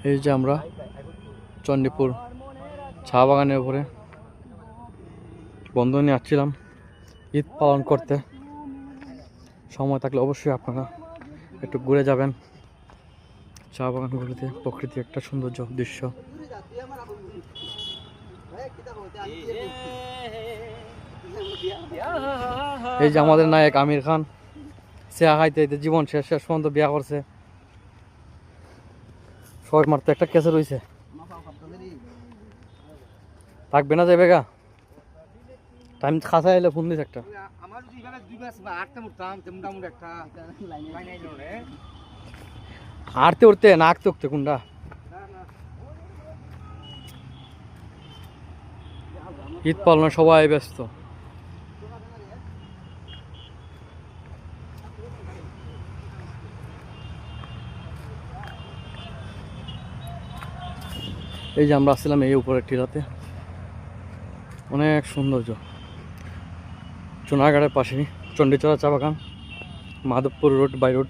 এই যে আমরা চণ্ডীপুর চা বাগানের উপরে বন্ধু নিয়ে আসছিলাম ঈদ পালন করতে। সময় থাকলে অবশ্যই আপনারা একটু ঘুরে যাবেন চা বাগানগুলিতে। প্রকৃতি একটা সৌন্দর্য দৃশ্য। এই যে আমাদের নায়ক আমির খান, সে আগাইতে জীবন শেষ পর্যন্ত বিয়া করছে। শহর মারতে একটা কেসে রয়েছে, থাকবে না যাবে গা। টাইম খাসা এলে ফোন দিস একটা। আড়তে উঠতে না আঁকতে উঠতে কোনটা ঈদ পালনে সবাই ব্যস্ত। এই যে আমরা আসছিলাম এই উপরের টিলাতে, অনেক সৌন্দর্য। চুনারঘাটের পাশে চণ্ডীচড়া চা বাগান, মাধবপুর রোড বাই রোড।